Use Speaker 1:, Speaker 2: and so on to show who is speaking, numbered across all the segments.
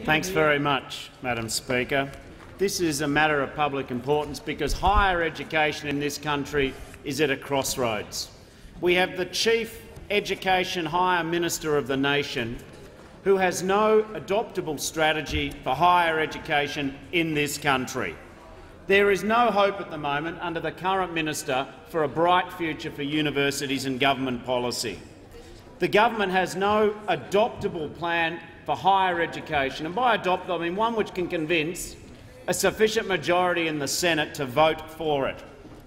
Speaker 1: Thanks very much, Madam Speaker. This is a matter of public importance because higher education in this country is at a crossroads. We have the Chief Education Higher Minister of the nation who has no adoptable strategy for higher education in this country. There is no hope at the moment under the current minister for a bright future for universities and government policy. The government has no adoptable plan for higher education, and by adopt I mean one which can convince a sufficient majority in the Senate to vote for it.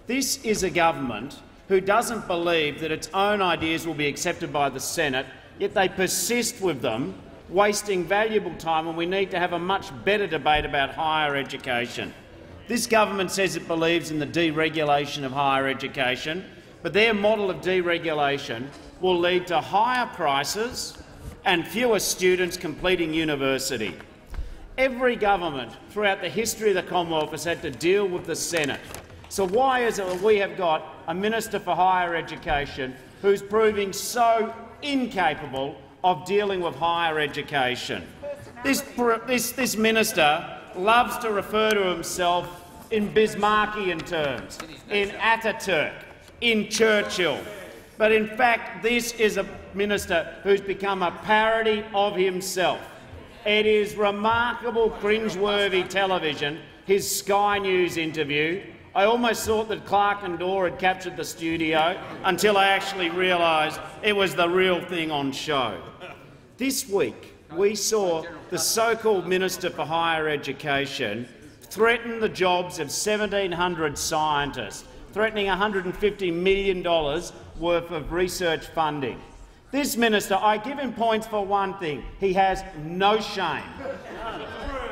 Speaker 1: This is a government who doesn't believe that its own ideas will be accepted by the Senate, yet they persist with them, wasting valuable time when we need to have a much better debate about higher education. This government says it believes in the deregulation of higher education, but their model of deregulation will lead to higher prices and fewer students completing university. Every government throughout the history of the Commonwealth has had to deal with the Senate. So why is it that we have got a Minister for Higher Education who's proving so incapable of dealing with higher education? This minister loves to refer to himself in Bismarckian terms, in Ataturk, in Churchill. But in fact, this is a minister who's become a parody of himself. It is remarkable, cringeworthy television, his Sky News interview. I almost thought that Clark and Dore had captured the studio until I actually realised it was the real thing on show. This week, we saw the so-called Minister for Higher Education threaten the jobs of 1,700 scientists, threatening $150 million worth of research funding. This minister, I give him points for one thing: he has no shame.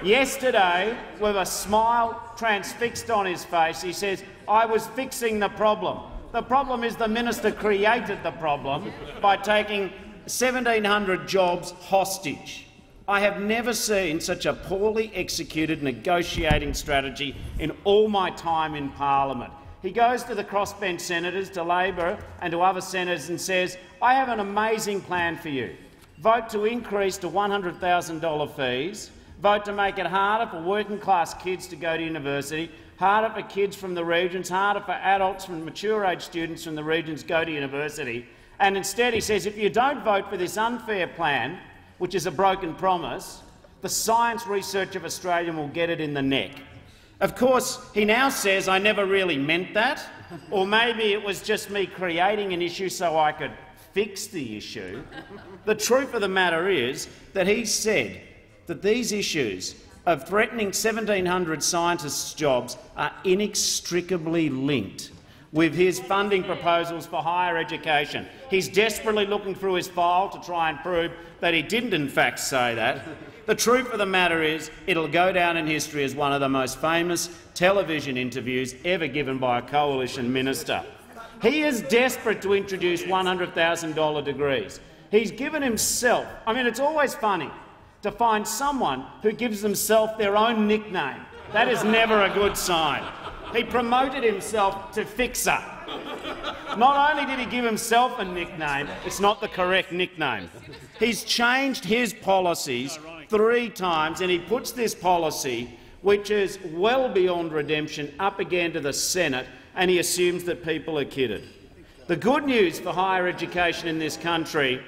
Speaker 1: Yesterday, with a smile transfixed on his face, he says, "I was fixing the problem." The problem is the minister created the problem by taking 1,700 jobs hostage. I have never seen such a poorly executed negotiating strategy in all my time in parliament. He goes to the crossbench senators, to Labor and to other senators and says, "I have an amazing plan for you. Vote to increase to $100,000 fees, vote to make it harder for working-class kids to go to university, harder for kids from the regions, harder for adults from mature-age students from the regions to go to university." And instead he says, if you don't vote for this unfair plan, which is a broken promise, the science research of Australia will get it in the neck. Of course, he now says, "I never really meant that," or maybe it was just me creating an issue so I could fix the issue. The truth of the matter is that he said that these issues of threatening 1,700 scientists' jobs are inextricably linked with his funding proposals for higher education. He's desperately looking through his file to try and prove that he didn't in fact say that. The truth of the matter is it'll go down in history as one of the most famous television interviews ever given by a coalition minister. He is desperate to introduce $100,000 degrees. He's given himself— I mean, it's always funny to find someone who gives themselves their own nickname. That is never a good sign. He promoted himself to Fixer. Not only did he give himself a nickname, it's not the correct nickname. He's changed his policies 3 times, and he puts this policy, which is well beyond redemption, up again to the Senate, and he assumes that people are kidded. The good news for higher education in this country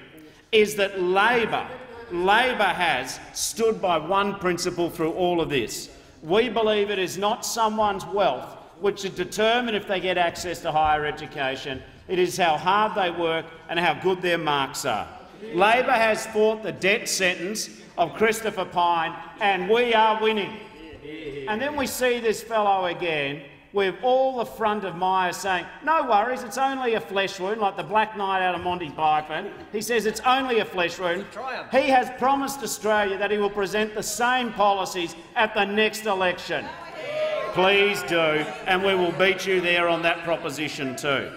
Speaker 1: is that Labor has stood by one principle through all of this. We believe it is not someone's wealth which should determine if they get access to higher education. It is how hard they work and how good their marks are. Labor has fought the death sentence of Christopher Pyne, and we are winning. And then we see this fellow again with all the front of Myers saying, "No worries, it's only a flesh wound," like the Black Knight out of Monty Python. He says it's only a flesh wound. He has promised Australia that he will present the same policies at the next election. Please do, and we will beat you there on that proposition too.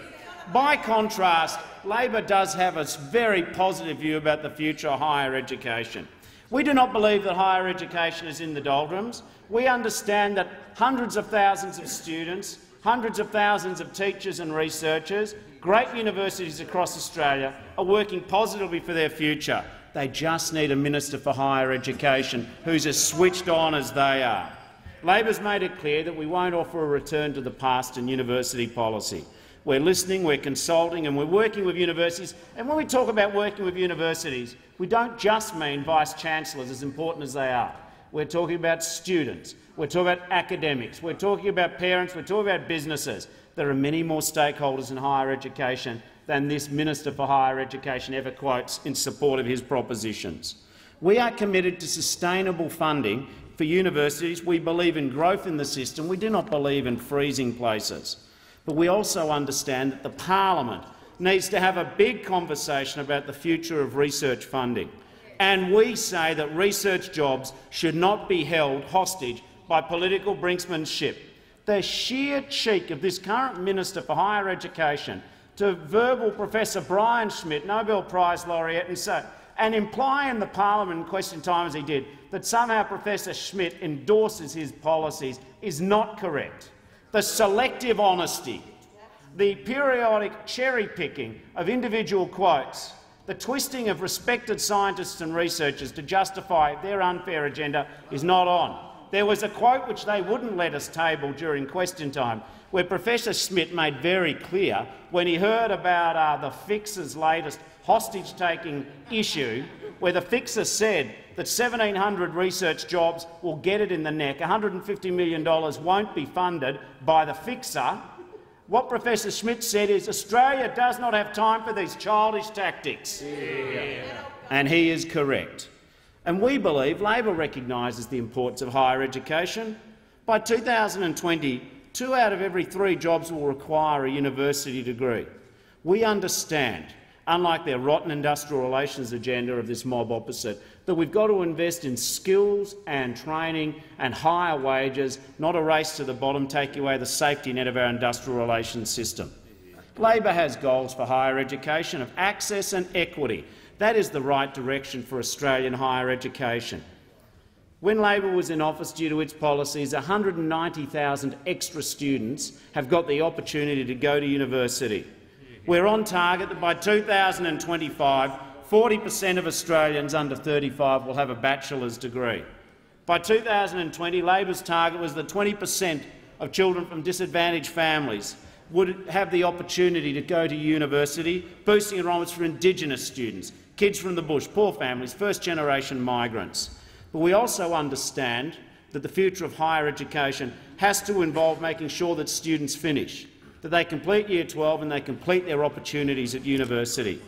Speaker 1: By contrast, Labor does have a very positive view about the future of higher education. We do not believe that higher education is in the doldrums. We understand that hundreds of thousands of students, hundreds of thousands of teachers and researchers, great universities across Australia are working positively for their future. They just need a Minister for Higher Education who's as switched on as they are. Labor's made it clear that we won't offer a return to the past in university policy. We're listening, we're consulting and we're working with universities. And when we talk about working with universities, we don't just mean vice-chancellors, as important as they are. We're talking about students, we're talking about academics, we're talking about parents, we're talking about businesses. There are many more stakeholders in higher education than this Minister for Higher Education ever quotes in support of his propositions. We are committed to sustainable funding for universities. We believe in growth in the system. We do not believe in freezing places. But we also understand that the parliament needs to have a big conversation about the future of research funding. And we say that research jobs should not be held hostage by political brinksmanship. The sheer cheek of this current Minister for Higher Education to verbal Professor Brian Schmidt, Nobel Prize laureate, and imply in the parliament in question time, as he did, that somehow Professor Schmidt endorses his policies is not correct. The selective honesty, the periodic cherry-picking of individual quotes, the twisting of respected scientists and researchers to justify their unfair agenda is not on. There was a quote which they wouldn't let us table during question time, where Professor Schmidt made very clear, when he heard about the Fixer's latest hostage-taking issue, where the Fixer said that 1,700 research jobs will get it in the neck, $150 million won't be funded by the Fixer. What Professor Schmidt said is Australia does not have time for these childish tactics. Yeah. And he is correct. And we believe Labor recognises the importance of higher education. By 2020, 2 out of every 3 jobs will require a university degree. We understand, unlike their rotten industrial relations agenda of this mob opposite, that we've got to invest in skills and training and higher wages, not a race to the bottom, taking away the safety net of our industrial relations system. Labor has goals for higher education of access and equity. That is the right direction for Australian higher education. When Labor was in office, due to its policies, 190,000 extra students have got the opportunity to go to university. We're on target that by 2025, 40% of Australians under 35 will have a bachelor's degree. By 2020, Labor's target was that 20% of children from disadvantaged families would have the opportunity to go to university, boosting enrolments for Indigenous students, kids from the bush, poor families, first-generation migrants. But we also understand that the future of higher education has to involve making sure that students finish, that they complete Year 12 and they complete their opportunities at university.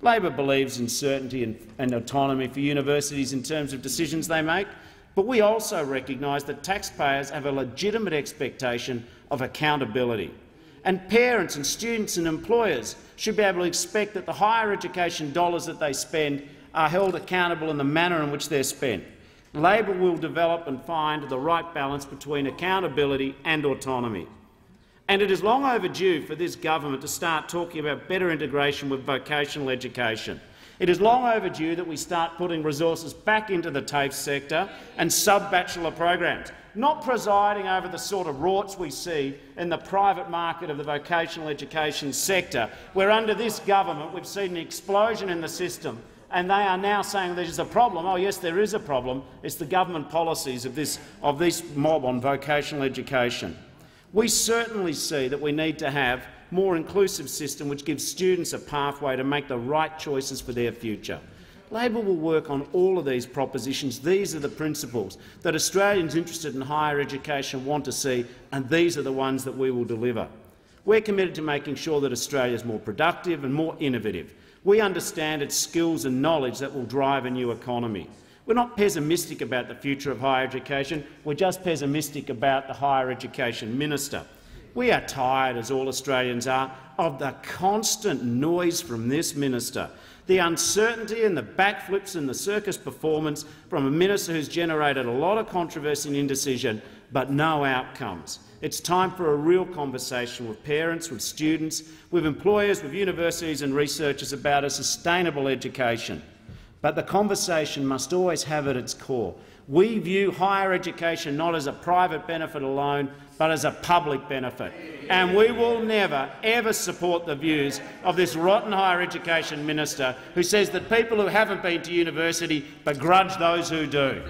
Speaker 1: Labor believes in certainty and autonomy for universities in terms of decisions they make, but we also recognise that taxpayers have a legitimate expectation of accountability. And parents and students and employers should be able to expect that the higher education dollars that they spend are held accountable in the manner in which they're spent. Labor will develop and find the right balance between accountability and autonomy. And it is long overdue for this government to start talking about better integration with vocational education. It is long overdue that we start putting resources back into the TAFE sector and sub-bachelor programs, not presiding over the sort of rorts we see in the private market of the vocational education sector, where under this government we've seen an explosion in the system, and they are now saying there's a problem. Oh yes, there is a problem. It's the government policies of this mob on vocational education. We certainly see that we need to have a more inclusive system which gives students a pathway to make the right choices for their future. Labor will work on all of these propositions. These are the principles that Australians interested in higher education want to see, and these are the ones that we will deliver. We're committed to making sure that Australia is more productive and more innovative. We understand it's skills and knowledge that will drive a new economy. We're not pessimistic about the future of higher education. We're just pessimistic about the higher education minister. We are tired, as all Australians are, of the constant noise from this minister, the uncertainty and the backflips and the circus performance from a minister who's generated a lot of controversy and indecision, but no outcomes. It's time for a real conversation with parents, with students, with employers, with universities and researchers about a sustainable education. but the conversation must always have at its core. We view higher education not as a private benefit alone, but as a public benefit. And we will never, ever support the views of this rotten higher education minister who says that people who haven't been to university begrudge those who do.